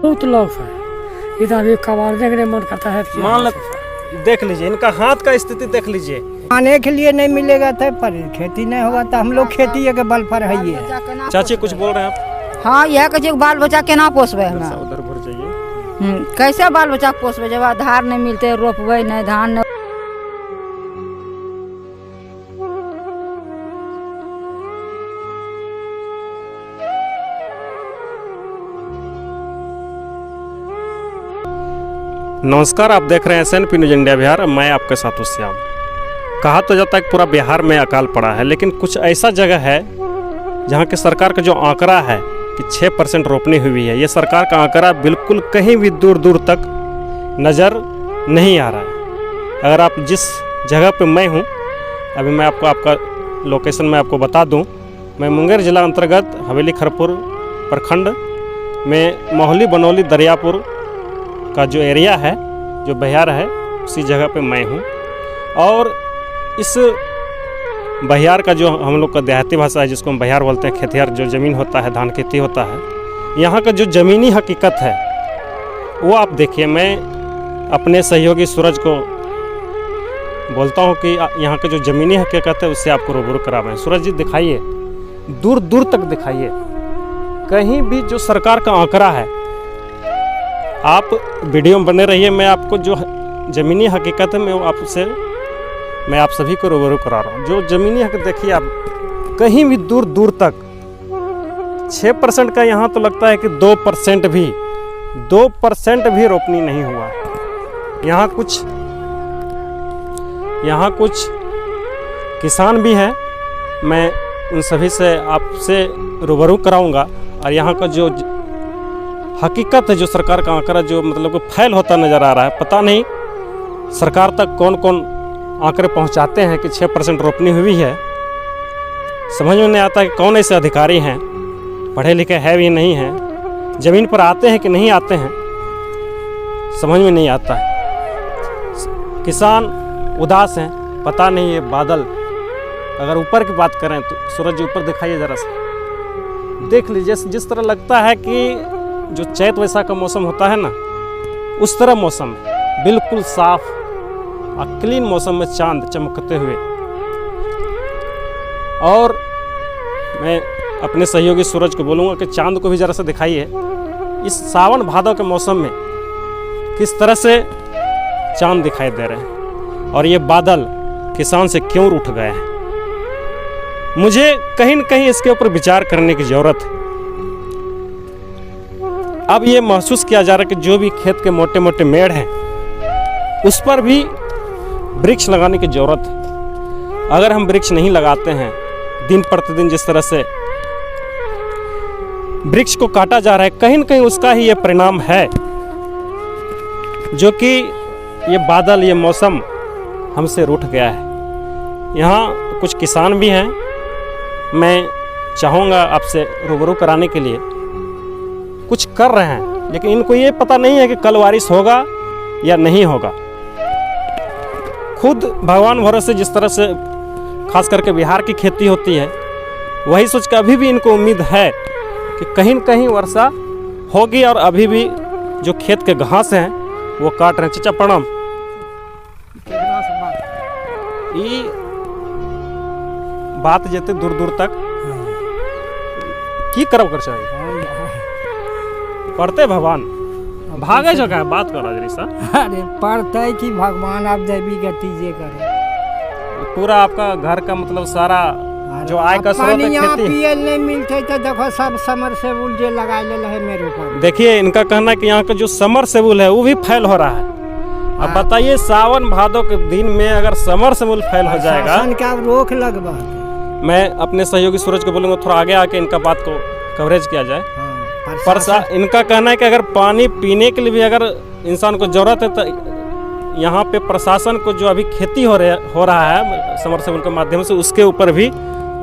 बहुत लॉस है। इधर अभी कबाड़ देखने मन करता है। मान लो देख लीजिए, इनका हाथ का स्थिति देख लीजिए। खाने के लिए नहीं मिलेगा तो पर खेती नहीं होगा तो हम लोग खेती के बल पर है ये। चाची कुछ बोल रहे हैं आप? हाँ, यह कहे बाल बच्चा केना पोसबे हमें। उधर घुर जाइए। कैसे बाल बच्चा पोसबे जब आधार नहीं मिलते, रोपबे नहीं, धान नहीं। नमस्कार, आप देख रहे हैं SNP न्यूज़ इंडिया बिहार। मैं आपके साथ हूं श्याम। कहा तो जाता है कि पूरा बिहार में अकाल पड़ा है, लेकिन कुछ ऐसा जगह है जहां की सरकार का जो आंकड़ा है कि 6% रोपनी हुई है, ये सरकार का आंकड़ा बिल्कुल कहीं भी दूर दूर तक नज़र नहीं आ रहा है। अगर आप जिस जगह पे मैं हूँ, अभी मैं आपका लोकेशन मैं आपको बता दूँ। मैं मुंगेर ज़िला अंतर्गत हवेली खरपुर प्रखंड में मोहली बनौली दरियापुर का जो एरिया है, जो बहियार है, उसी जगह पे मैं हूँ। और इस बहियार का जो हम लोग का देहाती भाषा है, जिसको हम बहियार बोलते हैं, खेतिहर जो ज़मीन होता है, धान खेती होता है, यहाँ का जो ज़मीनी हकीकत है वो आप देखिए। मैं अपने सहयोगी सूरज को बोलता हूँ कि यहाँ का जो ज़मीनी हकीकत है उससे आपको रूबरू करावें। सूरज जी दिखाइए, दूर दूर तक दिखाइए, कहीं भी जो सरकार का आंकड़ा है। आप वीडियो में बने रहिए, मैं आपको जो ज़मीनी हकीकत है मैं आप सभी को रूबरू करा रहा हूँ। जो ज़मीनी हकीकत देखिए आप, कहीं भी दूर दूर तक 6% का, यहाँ तो लगता है कि 2% भी रोपनी नहीं हुआ है। यहाँ कुछ किसान भी हैं, मैं उन सभी से आपसे रूबरू कराऊंगा। और यहाँ का जो हकीकत है, जो सरकार का आंकड़ा जो मतलब फैल होता नज़र आ रहा है, पता नहीं सरकार तक कौन कौन आंकड़े पहुंचाते हैं कि 6% रोपनी हुई है। समझ में नहीं आता कि कौन ऐसे अधिकारी हैं, पढ़े लिखे हैं भी नहीं हैं, ज़मीन पर आते हैं कि नहीं आते हैं, समझ में नहीं आता है। किसान उदास हैं, पता नहीं ये बादल, अगर ऊपर की बात करें तो सूरज जी ऊपर दिखाइए ज़रा सा, देख लीजिए। जिस तरह लगता है कि जो चैत वैसा का मौसम होता है ना, उस तरह मौसम है, बिल्कुल साफ और क्लीन मौसम में चांद चमकते हुए। और मैं अपने सहयोगी सूरज को बोलूँगा कि चांद को भी ज़रा सा दिखाइए, इस सावन भादों के मौसम में किस तरह से चांद दिखाई दे रहे हैं, और ये बादल किसान से क्यों उठ गए हैं। मुझे कहीं न कहीं इसके ऊपर विचार करने की ज़रूरत है। अब ये महसूस किया जा रहा है कि जो भी खेत के मोटे मोटे मेड़ हैं, उस पर भी वृक्ष लगाने की ज़रूरत है। अगर हम वृक्ष नहीं लगाते हैं, दिन प्रतिदिन जिस तरह से वृक्ष को काटा जा रहा है, कहीं न कहीं उसका ही ये परिणाम है, जो कि ये बादल, ये मौसम हमसे रूठ गया है। यहाँ कुछ किसान भी हैं, मैं चाहूँगा आपसे रूबरू कराने के लिए। कुछ कर रहे हैं, लेकिन इनको ये पता नहीं है कि कल बारिश होगा या नहीं होगा। खुद भगवान भरोसे जिस तरह से खास करके बिहार की खेती होती है, वही सोच के अभी भी इनको उम्मीद है कि कहीं न कहीं वर्षा होगी। और अभी भी जो खेत के घास हैं वो काट रहे हैं। चाचा प्रणाम। ये बात जेते दूर दूर तक की करब कर चाहिए पढ़ते भगवान भागे जो का बात कर रहा सा। अरे पढ़ते कि भगवान आप देवी गति जे करे। पूरा आपका घर का मतलब सारा जो आय का स्रोत है खेती। पियल नहीं मिलते तो देखो सब समरसेबुल जे लगा ले है मेरे ऊपर। देखिए, इनका कहना है कि यहाँ का जो समरसेबुल है वो भी फेल हो रहा है। अब बताइए, सावन भादों के दिन में अगर समरसेबुल फेल हो जाएगा, क्या रोक लगवा। मैं अपने सहयोगी सूरज को बोलूँगा थोड़ा आगे आके इनका बात को कवरेज किया जाए। इनका कहना है कि अगर पानी पीने के लिए भी अगर इंसान को ज़रूरत है तो यहाँ पे प्रशासन को जो अभी खेती हो रहा है समरसेबुल के माध्यम से, उसके ऊपर भी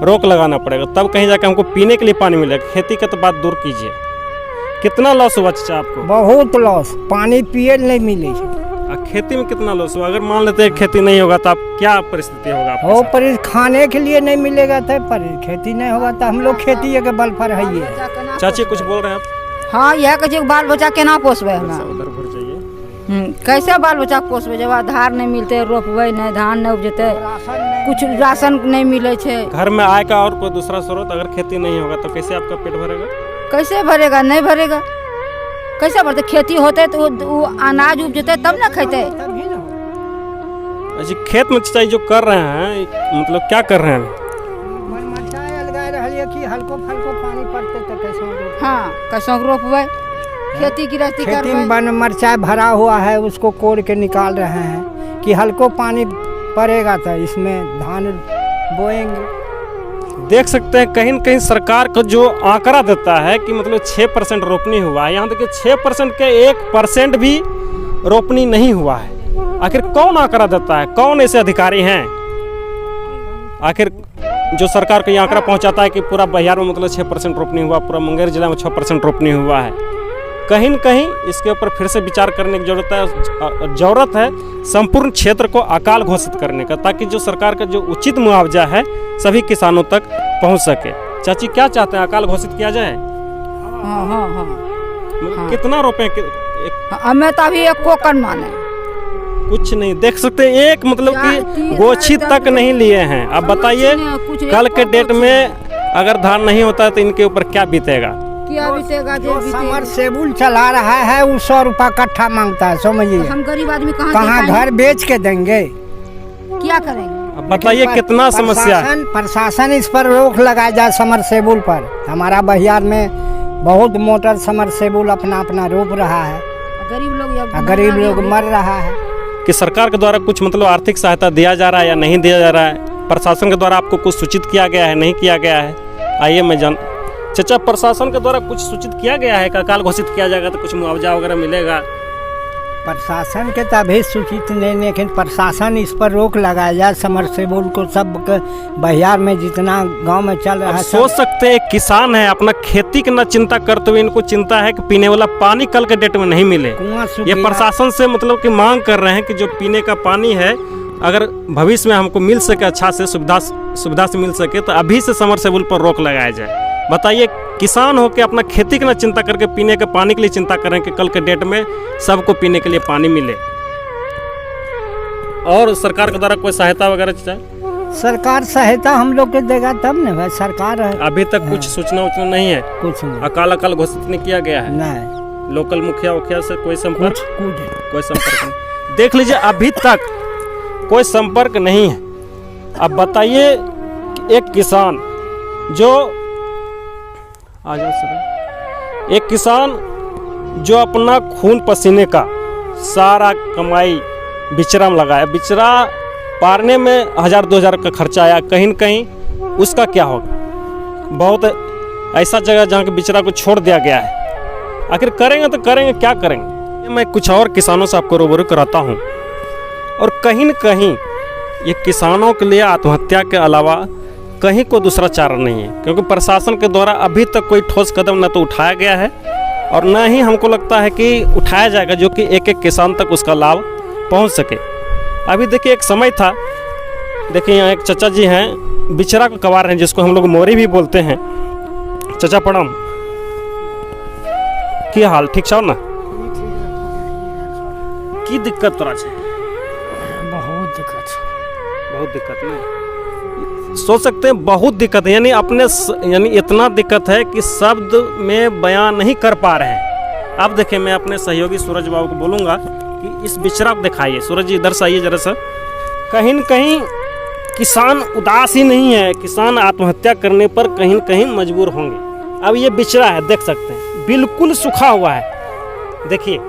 रोक लगाना पड़ेगा, तब कहीं जाकर हमको पीने के लिए पानी मिलेगा। खेती का तो बात दूर कीजिए। कितना लॉस हुआ चाचा आपको? बहुत लॉस, पानी पिए नहीं मिले। खेती में कितना लॉस हुआ? अगर मान लेते हैं खेती नहीं होगा तो आप क्या परिस्थिति होगा? हो पर खाने के लिए नहीं मिलेगा तो पर खेती नहीं होगा तो हम लोग खेती के बल पर है। चाची कुछ बोल रहे हैं आप? हाँ यह कहे बाल बच्चा केना पोसबे हमें उधर घुर जाइए। कैसे बाल बच्चा के पोसबे जब आधार नहीं मिलते रोपबे नहीं धान नहीं उपजते कुछ राशन नहीं मिले छे। घर में आय का और कोई दूसरा स्रोत अगर खेती नहीं होगा तो कैसे आपका पेट भरेगा? कैसे भरेगा नहीं भरेगा कैसे भरते खेती होते तो वो अनाज उपजते तब ना खेते। अच्छा खेत में सिंचाई जो कर रहे हैं मतलब क्या कर रहे हैं? हल्को फल्को पानी पड़ते तो कैसे हाँ कैसे रोपबे खेती गृहस्थी खेती में मिर्चाई भरा हुआ है उसको कोड़ के निकाल रहे हैं कि हल्को पानी पड़ेगा तो इसमें धान बोएंगे। देख सकते हैं कहीं न कहीं सरकार का जो आंकड़ा देता है कि मतलब 6% रोपनी हुआ है, यहाँ देखिए 6% के 1% भी रोपनी नहीं हुआ है। आखिर कौन आंकड़ा देता है? कौन ऐसे अधिकारी हैं आखिर जो सरकार को ये आंकड़ा पहुंचाता है कि पूरा बिहार में मतलब 6% रोपनी हुआ, पूरा मुंगेर जिला में 6% रोपनी हुआ है? कहीं न कहीं इसके ऊपर फिर से विचार करने की ज़रूरत है संपूर्ण क्षेत्र को अकाल घोषित करने का, ताकि जो सरकार का जो उचित मुआवजा है सभी किसानों तक पहुंच सके। चाची क्या चाहते हैं, अकाल घोषित किया जाए? हाँ हाँ हाँ मतलब कितना रुपए हमें तो अभी एक कोकन माने कुछ नहीं देख सकते, एक मतलब कि गोछी तक नहीं लिए हैं। अब बताइए कल के डेट में अगर धान नहीं होता है तो इनके ऊपर क्या बीतेगा? क्या बीतेगा? जो समरसेबुल चला रहा है वो 100 रुपया कट्ठा मांगता है, समझिए। हम गरीब आदमी कहाँ घर बेच के देंगे? क्या करेंगे? अब बताइए कितना समस्या है। प्रशासन इस पर रोक लगाया जाए समरसेबुल पर। हमारा बिहार में बहुत मोटर समरसेबुल अपना अपना रोप रहा है, गरीब लोग मर रहा है। कि सरकार के द्वारा कुछ मतलब आर्थिक सहायता दिया जा रहा है या नहीं दिया जा रहा है? प्रशासन के द्वारा आपको कुछ सूचित किया गया है, नहीं किया गया है? आइए मैं जान चाचा, प्रशासन के द्वारा कुछ सूचित किया गया है कि अकाल घोषित किया जाएगा तो कुछ मुआवजा वगैरह मिलेगा? प्रशासन के तभी सूचित नहीं, लेकिन प्रशासन इस पर रोक लगाया जाए समरसेबुल को। सब बिहार में जितना गांव में चल रहा है सोच सकते हैं किसान है अपना खेती की न चिंता करते हुए इनको चिंता है कि पीने वाला पानी कल के डेट में नहीं मिले। ये प्रशासन से मतलब कि मांग कर रहे हैं कि जो पीने का पानी है अगर भविष्य में हमको मिल सके, अच्छा से सुविधा से मिल सके तो अभी से समरसेबुल पर रोक लगाया जाए। बताइए किसान हो के अपना खेती की न चिंता करके पीने के पानी के लिए चिंता करें कि कल के डेट में सबको पीने के लिए पानी मिले। और सरकार के द्वारा कोई सहायता वगैरह चाहिए? सरकार सहायता हम लोग के देगा तब न भाई, सरकार है। अभी तक कुछ सूचना नहीं है, कुछ नहीं। अकाल घोषित नहीं किया गया है? नहीं। लोकल मुखिया से कोई संपर्क नहीं। देख लीजिए अभी तक कोई संपर्क नहीं है। अब बताइए एक किसान जो एक किसान जो अपना खून पसीने का सारा कमाई बिचरा में लगाया, बिचरा पारने में 1000-2000 का खर्चा आया, कहीं न कहीं उसका क्या होगा? बहुत ऐसा जगह जहाँ के बिचरा को छोड़ दिया गया है। आखिर करेंगे तो करेंगे क्या करेंगे? मैं कुछ और किसानों से आपको रूबरू कराता हूँ। और कहीं न कहीं ये किसानों के लिए आत्महत्या के अलावा कहीं को दूसरा चारा नहीं है, क्योंकि प्रशासन के द्वारा अभी तक कोई ठोस कदम न तो उठाया गया है और न ही हमको लगता है कि उठाया जाएगा जो कि एक एक किसान तक उसका लाभ पहुंच सके। अभी देखिए एक समय था, देखिए यहाँ एक चाचा जी हैं, बिचरा को कवार हैं जिसको हम लोग मोरी भी बोलते हैं। चाचा प्रणाम, क्या हाल? ठीक छो ना? की दिक्कत तोरा छे? बहुत दिक्कत नहीं सोच सकते हैं, बहुत दिक्कत है। यानी इतना दिक्कत है कि शब्द में बयान नहीं कर पा रहे हैं। अब देखिए मैं अपने सहयोगी सूरज बाबू को बोलूँगा कि इस बिचरा को दिखाइए। सूरज जी इधर से आइए जरा सा। कहीं न कहीं किसान उदास ही नहीं है, किसान आत्महत्या करने पर कहीं न कहीं मजबूर होंगे। अब ये बिचरा है, देख सकते हैं बिल्कुल सूखा हुआ है। देखिए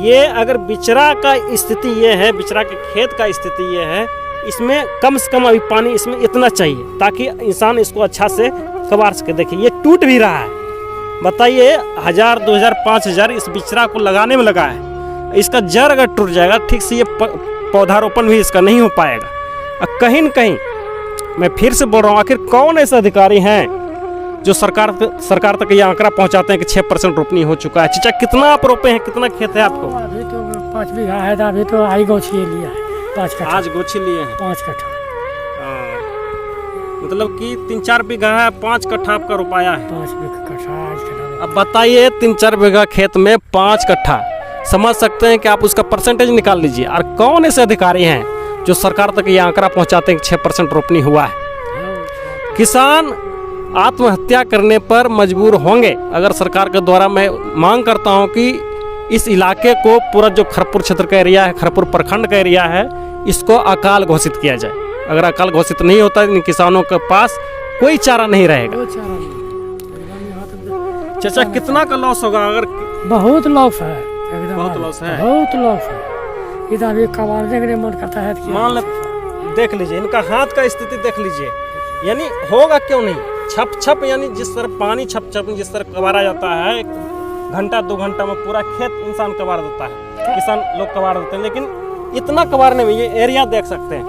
ये अगर बिचरा का स्थिति ये है, बिचरा के खेत का स्थिति ये है, इसमें कम से कम अभी पानी इसमें इतना चाहिए ताकि इंसान इसको अच्छा से कबार सके। देखिए ये टूट भी रहा है। बताइए 1000, 2000, 5000 इस बिचरा को लगाने में लगा है। इसका जड़ अगर टूट जाएगा ठीक से ये पौधारोपण भी इसका नहीं हो पाएगा। और कहीं न कहीं मैं फिर से बोल रहा हूँ, आखिर कौन ऐसे अधिकारी हैं जो सरकार तक ये आंकड़ा पहुँचाते हैं कि 6% रोपनी हो चुका है? चाचा कितना आप रोपे हैं, कितना खेत है आपको? अभी तो 5 बीघा है, अभी तो आई गोछी लिया है 5 कट्ठा। आज गोछी लिए हैं 5 कट्ठा। मतलब कि 3-4 बीघा है, 5 कट्ठा आपका रुपया है। 5 कट्ठा आज अब बताइए 3-4 बीघा खेत में 5 कट्ठा, समझ सकते हैं कि आप उसका परसेंटेज निकाल लीजिए। और कौन ऐसे अधिकारी हैं जो सरकार तक ये आंकड़ा पहुंचाते हैं कि 6% रोपनी हुआ है। किसान आत्महत्या करने पर मजबूर होंगे अगर सरकार के द्वारा। मैं मांग करता हूं कि इस इलाके को, पूरा जो खरपुर क्षेत्र का एरिया है, खरपुर प्रखंड का एरिया है, इसको अकाल घोषित किया जाए। अगर अकाल घोषित नहीं होता इन किसानों के पास कोई चारा नहीं रहेगा। चाचा कितना का लॉस होगा? अगर बहुत लॉस है, एकदम बहुत लॉस है, बहुत लॉस है। इधर ये कबाड़ देखने मन करता है कि मान ले, देख लीजिए इनका हाथ का स्थिति देख लीजिए, यानी होगा क्यों नहीं। छप छप यानी जिस तरह पानी छप छप जिस तरह कबारा जाता है, 1-2 घंटा में पूरा खेत इंसान कबार देता है, किसान लोग कबार देते हैं। लेकिन इतना कबारने में, ये एरिया देख सकते हैं,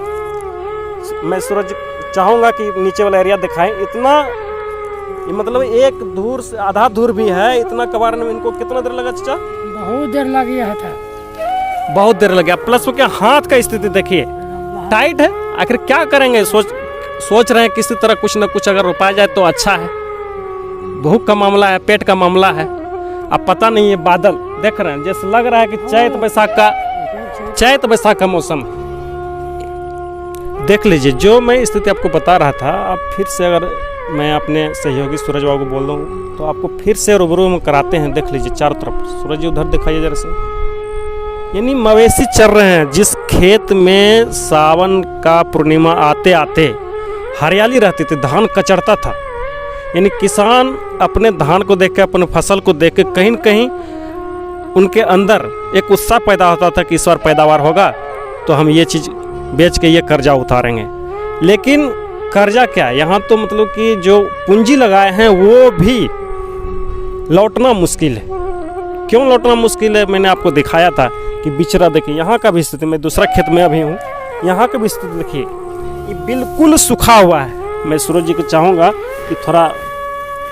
मैं सूरज चाहूँगा कि नीचे वाला एरिया दिखाएं। इतना ये मतलब एक धूर से आधा धूर भी है, इतना कबारने में इनको कितना देर लगा चाचा? बहुत देर लग गया था, बहुत देर लग गया। प्लस वो क्या हाथ का स्थिति देखिए, टाइट है। आखिर क्या करेंगे? सोच रहे हैं किसी तरह कुछ न कुछ अगर रोपाया जाए तो अच्छा है। भूख का मामला है, पेट का मामला है। अब पता नहीं, ये बादल देख रहे हैं, जैसे लग रहा है कि चैत बैसाख का मौसम है। देख लीजिए, जो मैं स्थिति आपको बता रहा था, अब फिर से अगर मैं अपने सहयोगी सूरज बाबू को बोल दूँ तो आपको फिर से रूबरू में कराते हैं। देख लीजिए चारों तरफ, सूरज जी उधर दिखाइए जरा से, यानी मवेशी चर रहे हैं। जिस खेत में सावन का पूर्णिमा आते आते हरियाली रहती थी, धान कचरता था, यानी किसान अपने धान को देख के, अपने फसल को देख के कहीं न कहीं उनके अंदर एक उत्साह पैदा होता था कि इस बार पैदावार होगा तो हम ये चीज़ बेच के ये कर्जा उतारेंगे। लेकिन कर्जा क्या, यहाँ तो मतलब कि जो पूंजी लगाए हैं वो भी लौटना मुश्किल है। क्यों लौटना मुश्किल है? मैंने आपको दिखाया था कि बिचरा देखिए, यहाँ का भी स्थिति, मैं दूसरा खेत में अभी हूँ, यहाँ की भी स्थिति देखिए, ये बिल्कुल सूखा हुआ है। मैं सूरज जी को चाहूँगा कि थोड़ा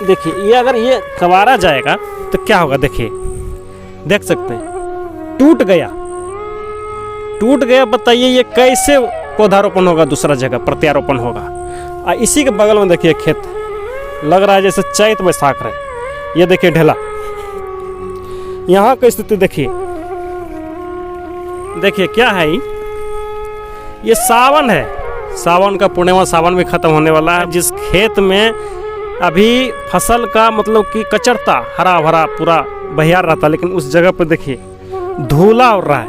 देखिए, ये अगर ये कबारा जाएगा तो क्या होगा, देखिए देख सकते हैं, टूट गया। बताइए ये कैसे पौधारोपण होगा, दूसरा जगह प्रत्यारोपण होगा। इसी के बगल में देखिए खेत, लग रहा है जैसे चैत बैसाख रहे। ये देखिए ढेला, यहाँ की स्थिति देखिए, क्या है ये सावन है, सावन का पूर्णिमा, सावन भी खत्म होने वाला है। जिस खेत में अभी फसल का मतलब कि कचरता हरा भरा पूरा बहियार रहता, लेकिन उस जगह पर देखिए धूला उड़ रहा है।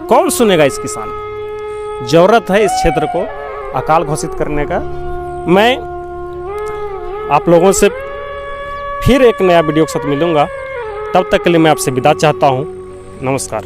कौन सुनेगा इस किसान को? जरूरत है इस क्षेत्र को अकाल घोषित करने का। मैं आप लोगों से फिर एक नया वीडियो के साथ मिलूंगा, तब तक के लिए मैं आपसे विदा चाहता हूँ। नमस्कार।